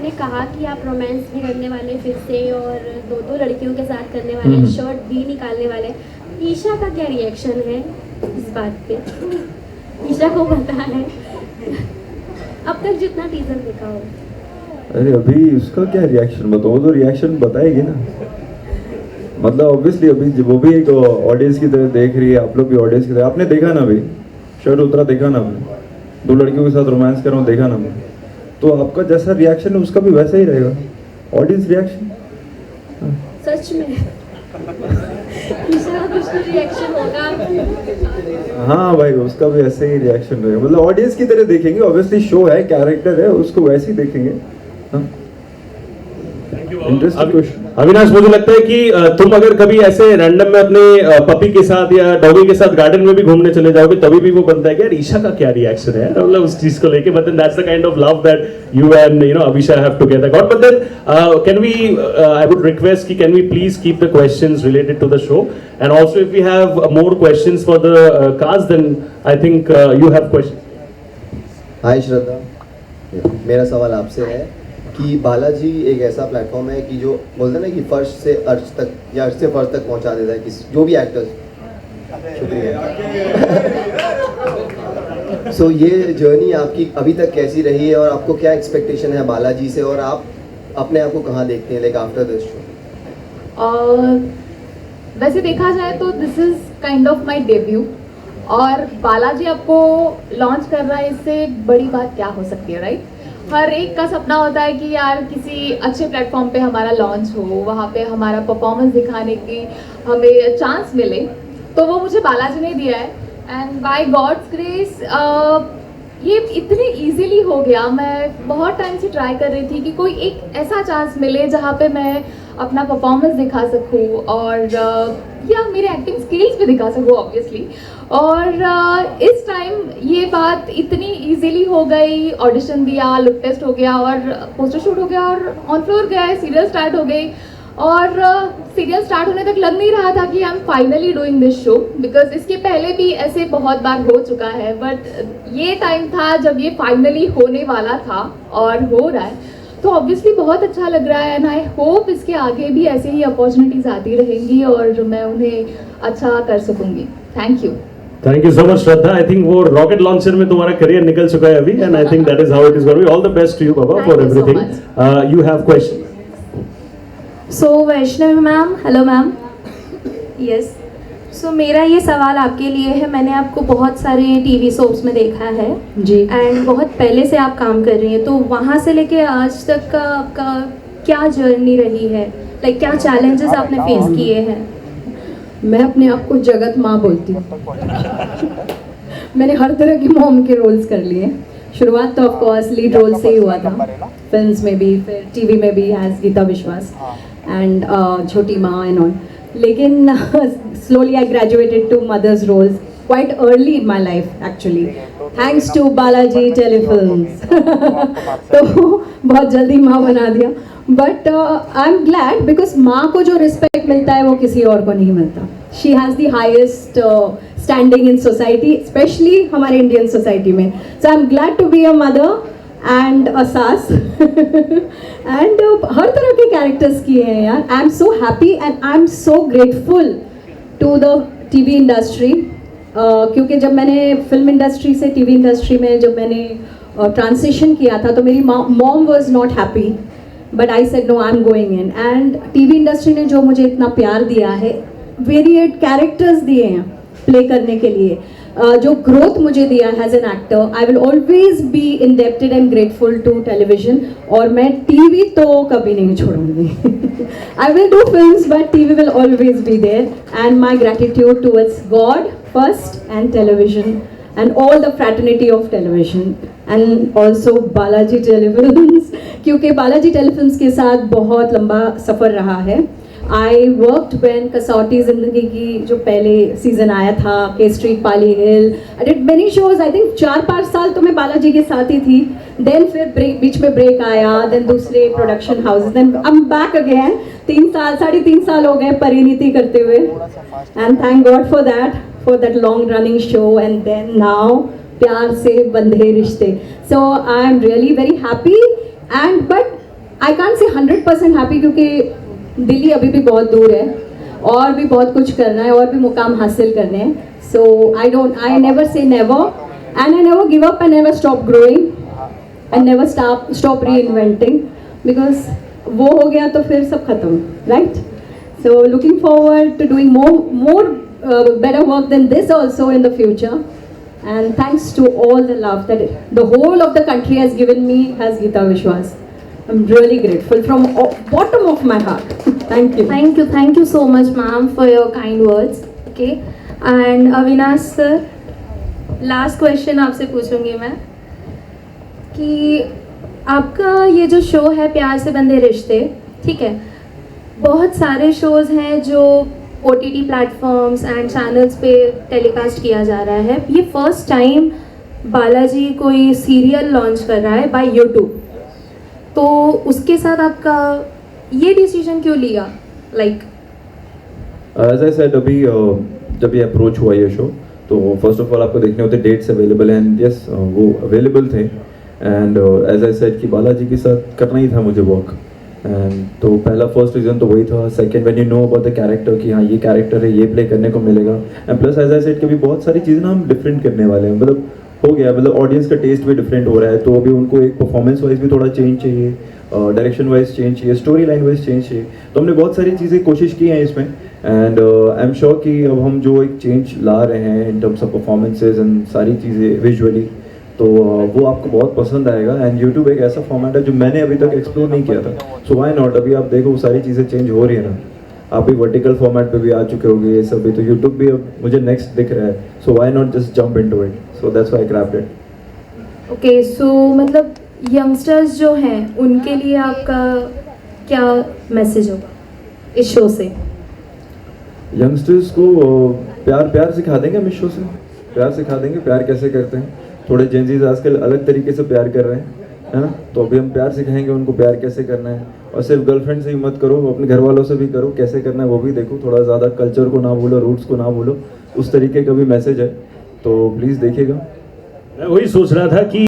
आपने कहा कि आप रोमांस भी करने वाले फिर से और दो दो लड़कियों के साथ करने वाले, शर्ट भी निकालने वाले। ईशा का क्या रिएक्शन है इस बात पे? ईशा को पता है अब तक जितना टीजर देखा हो? अरे अभी उसका क्या रिएक्शन बताओ, वो तो रिएक्शन बताएगी ना। मतलब ऑब्वियसली अभी वो भी एक ऑडियंस की तरह देख रही है, आप लोग भी ऑडियंस की तरह। आपने देखा ना भाई, शर्ट उतरा देखा ना आपने, दो लड़कियों के साथ रोमांस कर रहा हूँ देखा ना मैं, तो आपका जैसा रिएक्शन है उसका भी वैसा ही रहेगा, ऑडियंस रिएक्शन। सच में ईशा का कुछ तो रिएक्शन होगा। हाँ भाई, उसका भी ऐसे ही रिएक्शन रहेगा, मतलब ऑडियंस की तरह देखेंगे। ऑब्वियसली शो है, कैरेक्टर है, उसको वैसे ही देखेंगे। हाँ, इंटरेस्टिंग क्वेश्चन। अविनाश, मुझे लगता है कि तुम अगर कभी ऐसे रैंडम में अपने पपी के साथ या डॉगी के साथ गार्डन में भी घूमने चले जाओगे तभी भी वो बनता है कि यार ईशा का क्या रिएक्शन है, मतलब उस चीज को लेके। But then that's the kind of love that you and Avisha have together got. But then can we, I would request कि can we please keep the questions related to the show, and also if we have more questions for the cast then I think you have question. Hi Shraddha, मेरा सवाल आपसे है कि बालाजी एक ऐसा platform है कि जो बोलते हैं ना कि फर्श से अर्श तक या अर्श से फर्श तक पहुंचा देता है किसी जो भी एक्टर्स। शुक्रिया। सो ये जर्नी आपकी अभी तक कैसी रही है और आपको क्या एक्सपेक्टेशन है बालाजी से, और आप अपने आप को कहाँ देखते हैं लाइक आफ्टर दिस शो? वैसे देखा जाए तो this is kind of my debut, और बालाजी आपको लॉन्च कर रहा है, इससे बड़ी बात क्या हो सकती है, राइट? हर एक का सपना होता है कि यार किसी अच्छे प्लेटफॉर्म पे हमारा लॉन्च हो, वहाँ पे हमारा परफॉर्मेंस दिखाने की हमें चांस मिले, तो वो मुझे बालाजी ने दिया है। एंड बाय गॉड्स ग्रेस ये इतने इजीली हो गया। मैं बहुत टाइम से ट्राई कर रही थी कि कोई एक ऐसा चांस मिले जहाँ पे मैं अपना परफॉर्मेंस दिखा सकूँ और या मेरे एक्टिंग स्किल्स भी दिखा सकूँ ऑब्वियसली। और इस टाइम ये बात इतनी इजीली हो गई, ऑडिशन दिया, लुक टेस्ट हो गया और पोस्टर शूट हो गया और ऑन फ्लोर गया, सीरियल स्टार्ट हो गई। और सीरियल स्टार्ट होने तक लग नहीं रहा था कि I am finally doing this show, because इसके पहले भी ऐसे बहुत बार हो चुका है, बट ये टाइम था जब ये फाइनली होने वाला था और हो रहा है, तो ऑब्वियसली बहुत अच्छा लग रहा है। एंड आई होप इसके आगे भी ऐसे ही अपॉर्चुनिटीज आती रहेंगी और मैं उन्हें अच्छा कर सकूंगी। Thank you. Thank you so much Shraddha. I think वो रॉकेट लॉन्चर में तुम्हारा करियर निकल चुका है अभी, and I think that is how it is going. All the best to you बाबा for everything. You have question? So Vaishnavi ma'am, hello ma'am. Yes, so मेरा ये सवाल आपके लिए है। मैंने आपको बहुत सारे टीवी सोप्स में देखा है जी, एंड बहुत पहले से आप काम कर रही हैं, तो वहाँ से लेके आज तक का आपका क्या जर्नी रही है? लाइक क्या चैलेंजेस आपने फेस किए हैं? मैं अपने आप को जगत माँ बोलती हूँ। मैंने हर तरह की मॉम के रोल्स कर लिए। शुरुआत तो ऑफकोर्स लीड रोल से ही हुआ था, फिल्म्स में भी, फिर टीवी में भी एज गीता विश्वास एंड छोटी माँ एंड ऑल। लेकिन slowly I graduated to mother's roles quite early in my life actually, thanks to Balaji Telefilms। तो बहुत जल्दी माँ बना दिया, but I'm glad because माँ को जो रिस्पेक्ट मिलता है वो किसी और को नहीं मिलता। She has the highest standing in society, especially हमारे इंडियन सोसाइटी में। So I'm glad to be a mother and a सास and हर तरह के कैरेक्टर्स किए हैं यार। I am so happy and I am so grateful to the TV industry, क्योंकि जब मैंने फिल्म इंडस्ट्री से टीवी इंडस्ट्री में जब मैंने ट्रांसिशन किया था तो मेरी mom was not happy, but I said no, I am going in. And TV industry ने जो मुझे इतना प्यार दिया है, वेरिएट कैरेक्टर्स दिए हैं प्ले करने के लिए, जो ग्रोथ मुझे दिया as an actor, I will always be indebted and grateful to television. और मैं टीवी तो कभी नहीं छोड़ूंगी। I will do films but TV will always be there, and my gratitude towards God first and television and all the fraternity of television and also Balaji Telefilms, क्योंकि Balaji telefilms के साथ बहुत लंबा सफ़र रहा है। आई वर्कड व्हेन कसौटी ज़िंदगी की जो पहले सीज़न आया था, के street, Pali hill, I did many shows. I think 4-5 साल तो मैं बालाजी के साथ ही थी। देन फिर बीच में ब्रेक आया, देन दूसरे production houses, then I am back again. 3 साल हो गए परिणीति करते हुए, and thank God for that long running show, and then now Pyaar Se Bandhe Rishte. So I am really very happy, and but I can't say 100% happy, क्योंकि दिल्ली अभी भी बहुत दूर है और भी बहुत कुछ करना है और भी मुकाम हासिल करने हैं. So I never say never, and I never give up, I never stop growing, I never stop reinventing, because वो हो गया तो फिर सब खत्म, right? So looking forward to doing more better work than this also in the future. And thanks to all the love that the whole of the country has given me as Geeta Vishwas. I'm really grateful from bottom of my heart. Thank you. Thank you so much, ma'am, for your kind words. Okay, and Avinash sir, last question आपसे पूछूंगी मैं कि आपका ये जो show है प्यार से बंधे रिश्ते, ठीक है, बहुत सारे शोज हैं जो OTT प्लेटफॉर्म्स एंड चैनल्स पे टेलीकास्ट किया जा रहा है. ये फर्स्ट टाइम बालाजी कोई सीरियल लॉन्च कर रहा है बाय यूट्यूब, तो उसके साथ आपका ये डिसीजन क्यों लिया? लाइक एज आई सेड, अभी जब ये अप्रोच हुआ ये शो, तो फर्स्ट ऑफ ऑल आपको देखने होते डेट्स अवेलेबल हैं, एंड यस वो अवेलेबल थे, एंड एज आई सेड कि बालाजी के साथ करना ही था मुझे वर्क. एंड तो पहला फर्स्ट रीज़न तो वही था. Second, when you know about the character कि हाँ ये कैरेक्टर है, ये प्ले करने को मिलेगा, and plus as I said कि अभी बहुत सारी चीज़ें ना हम डिफरेंट करने वाले हैं. मतलब हो गया, मतलब ऑडियंस का टेस्ट भी डिफरेंट हो रहा है, तो अभी उनको एक परफॉर्मेंस वाइज भी थोड़ा चेंज चाहिए, डायरेक्शन वाइज चेंज चाहिए, स्टोरी लाइन वाइज चेंज चाहिए. तो हमने बहुत सारी चीज़ें कोशिश की हैं इसमें, एंड आई एम श्योर कि अब हम जो एक चेंज ला रहे हैं in terms of performances and सारी चीज़ें विजुअली, तो वो आपको बहुत पसंद आएगा. एंड यूट्यूब एक ऐसा फॉर्मेट है जो मैंने अभी तक एक्सप्लोर नहीं किया था, सो व्हाई नॉट. अभी आप देखो सारी चीज़ें चेंज हो रही है ना, आप भी वर्टिकल फॉर्मेट पे भी आ चुके होंगे ये सब भी, तो यूट्यूब भी अब मुझे नेक्स्ट दिख रहा है, so why not just jump into it. So that's why I grabbed it. Okay, so मतलब यंगस्टर्स जो हैं उनके लिए आपका क्या मैसेज होगा इस शो से? यंगस्टर्स को प्यार सिखा देंगे हम इस शो से. प्यार सिखा देंगे, प्यार कैसे करते हैं. थोड़े जेंजीज आजकल अलग तरीके से प्यार कर रहे हैं, है ना, तो अभी हम प्यार सिखाएंगे उनको प्यार कैसे करना है. और सिर्फ गर्लफ्रेंड से ही मत करो, अपने घर वालों से भी करो, कैसे करना है वो भी देखो. थोड़ा ज़्यादा कल्चर को ना भूलो, रूट्स को ना भूलो, उस तरीके का भी मैसेज है, तो प्लीज़ देखिएगा. मैं वही सोच रहा था कि